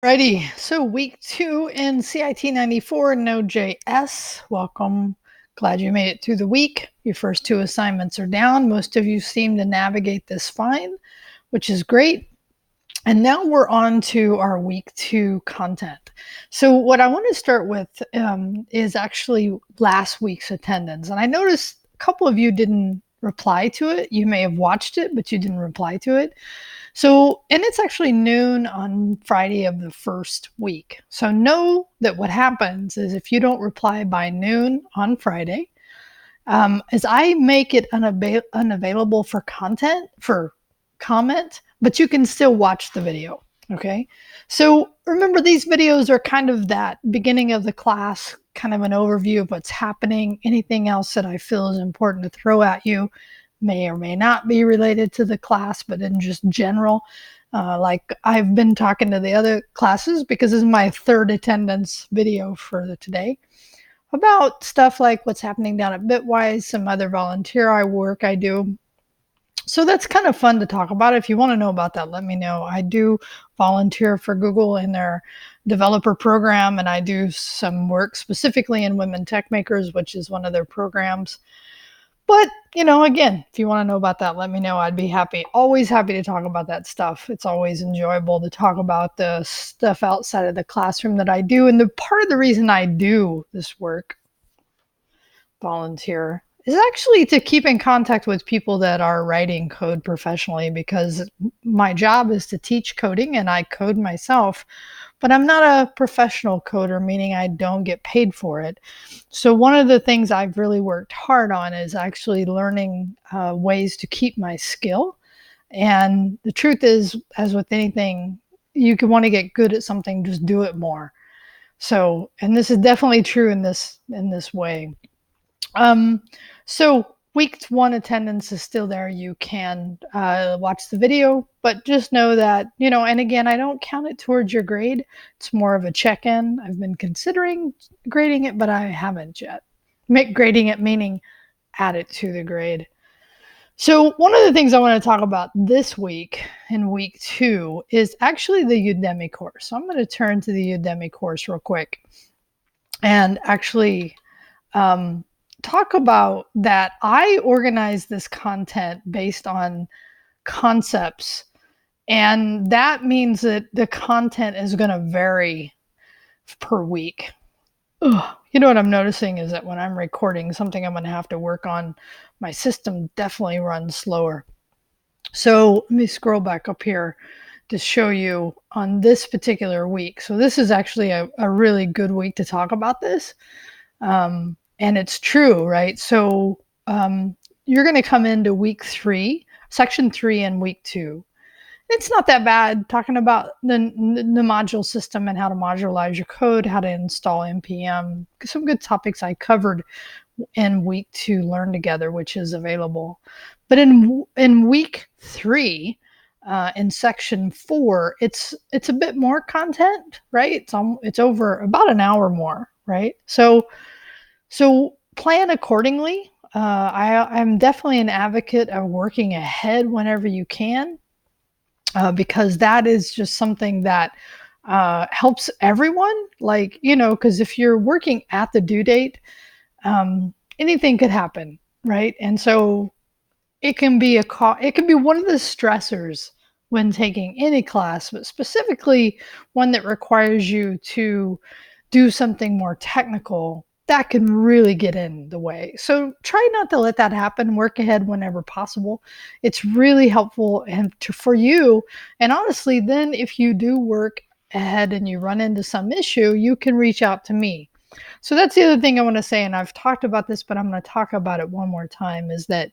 Righty, so week 2 in CIT94 Node.js. Welcome. Glad you made it through the week. Your first 2 assignments are down. Most of you seem to navigate this fine, which is great. And now we're on to our week 2 content. So what I want to start with is actually last week's attendance. And I noticed a couple of you didn't reply to it. You may have watched it, but you didn't reply to it. So, and it's actually noon on Friday of the first week. So know that what happens is if you don't reply by noon on Friday, is I make it unavailable for comment, but you can still watch the video. Okay. So remember, these videos are kind of that beginning of the class, kind of an overview of what's happening. Anything else that I feel is important to throw at you may or may not be related to the class, but in just general. Like I've been talking to the other classes because this is my third attendance video for today about stuff like what's happening down at Bitwise, some other volunteer work I do. So that's kind of fun to talk about. If you want to know about that, let me know. I do volunteer for Google in their developer program, and I do some work specifically in Women Tech Makers, which is one of their programs. But, again, if you want to know about that, let me know. I'd be always happy to talk about that stuff. It's always enjoyable to talk about the stuff outside of the classroom that I do. And the part of the reason I do this work, volunteer, is actually to keep in contact with people that are writing code professionally, because my job is to teach coding and I code myself. But I'm not a professional coder, meaning I don't get paid for it. So one of the things I've really worked hard on is actually learning ways to keep my skill. And the truth is, as with anything, you can want to get good at something, just do it more. So, and this is definitely true in this way. So week 1 attendance is still there. You can watch the video, but just know that, and again, I don't count it towards your grade. It's more of a check-in. I've been considering grading it, but I haven't yet. Grading it meaning add it to the grade. So one of the things I want to talk about this week in week 2 is actually the Udemy course. So I'm going to turn to the Udemy course real quick and actually talk about that. I organize this content based on concepts, and that means that the content is going to vary per week. You know what I'm noticing is that when I'm recording something I'm going to have to work on, my system definitely runs slower. So let me scroll back up here to show you on this particular week. So this is actually a really good week to talk about this. And it's true, right? So you're going to come into week 3, section 3 in week 2. It's not that bad, talking about the module system and how to modularize your code, how to install NPM. Some good topics I covered in week 2 Learn Together, which is available. But in week 3, in section 4, it's a bit more content, right? It's over about an hour more, right? So plan accordingly. I'm definitely an advocate of working ahead whenever you can, because that is just something that helps everyone. Like, because if you're working at the due date, anything could happen, right? And so it can be one of the stressors when taking any class, but specifically one that requires you to do something more technical. That can really get in the way. So try not to let that happen. Work ahead whenever possible. It's really helpful for you. And honestly, then if you do work ahead and you run into some issue, you can reach out to me. So that's the other thing I want to say, and I've talked about this, but I'm going to talk about it one more time, is that,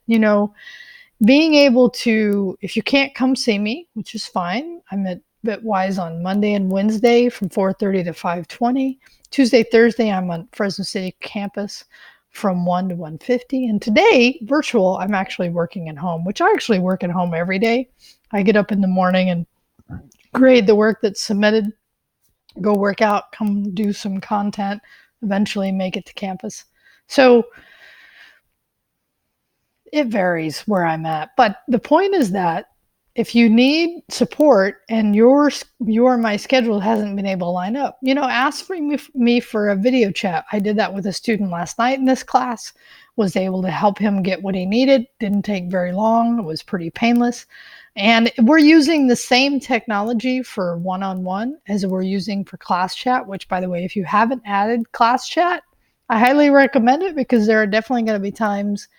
being able to, if you can't come see me, which is fine. I'm at Bitwise on Monday and Wednesday from 4:30 to 5:20. Tuesday, Thursday, I'm on Fresno City campus from 1 to 1:50. And today, virtual, I'm actually working at home, which I actually work at home every day. I get up in the morning and grade the work that's submitted, go work out, come do some content, eventually make it to campus. So it varies where I'm at. But the point is that if you need support and my schedule hasn't been able to line up, ask for me for a video chat. I did that with a student last night in this class, was able to help him get what he needed. Didn't take very long. It was pretty painless. And we're using the same technology for one-on-one as we're using for class chat, which, by the way, if you haven't added class chat, I highly recommend it, because there are definitely going to be times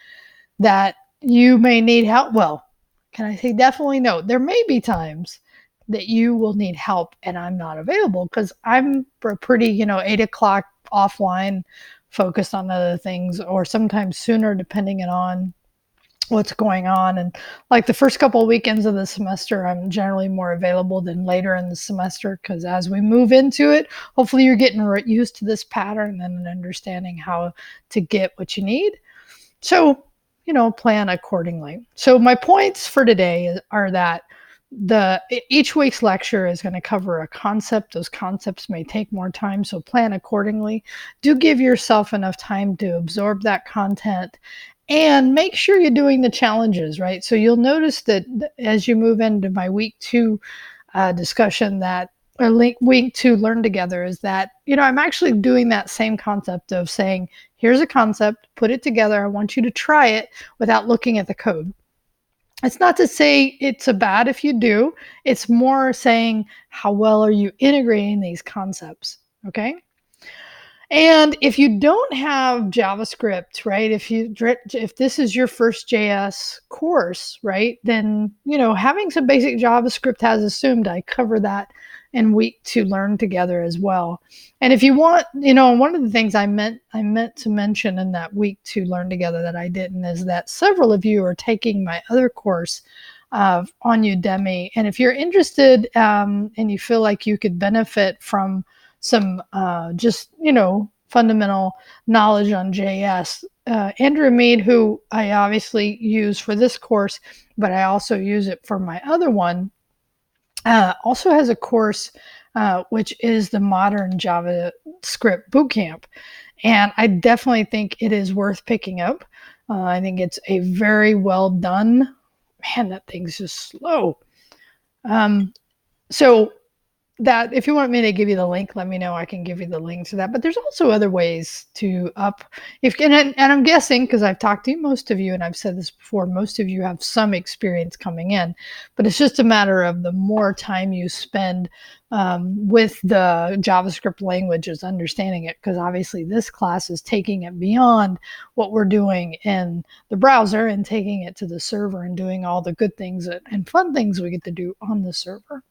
that you may need help. Well, can I say definitely? No, there may be times that you will need help and I'm not available, because I'm pretty, 8 o'clock offline, focused on other things, or sometimes sooner, depending on what's going on. And like the first couple of weekends of the semester, I'm generally more available than later in the semester, because as we move into it, hopefully you're getting used to this pattern and understanding how to get what you need. So, plan accordingly. So my points for today are that each week's lecture is going to cover a concept. Those concepts may take more time, so plan accordingly. Do give yourself enough time to absorb that content, and make sure you're doing the challenges, right? So you'll notice that as you move into my week 2 discussion, that or week 2 learn together, is that, I'm actually doing that same concept of saying, here's a concept, put it together. I want you to try it without looking at the code. It's not to say it's a bad if you do. It's more saying, how well are you integrating these concepts? Okay. And if you don't have JavaScript, right, if this is your first JS course, right, then, having some basic JavaScript as assumed. I cover that in week 2 learn together as well. And if you want, one of the things I meant to mention in that week 2 learn together that I didn't, is that several of you are taking my other course on Udemy. And if you're interested, and you feel like you could benefit from some just, fundamental knowledge on JS, Andrew Mead, who I obviously use for this course, but I also use it for my other one, also has a course which is the Modern JavaScript Bootcamp. And I definitely think it is worth picking up. I think it's a very well done. Man, that thing's just slow. So that, if you want me to give you the link, let me know. I can give you the link to that. But there's also other ways to and I'm guessing, because I've talked to most of you, and I've said this before, most of you have some experience coming in, but it's just a matter of the more time you spend with the JavaScript languages, understanding it, because obviously this class is taking it beyond what we're doing in the browser and taking it to the server and doing all the good things and fun things we get to do on the server.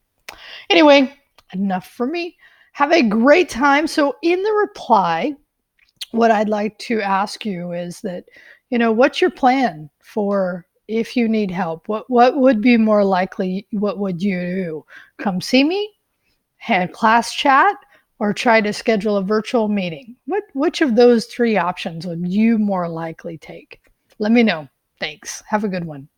Anyway, enough for me. Have a great time. So in the reply, what I'd like to ask you is that, what's your plan for if you need help? What would be more likely? What would you do? Come see me, have class chat, or try to schedule a virtual meeting? Which of those 3 options would you more likely take? Let me know. Thanks. Have a good one.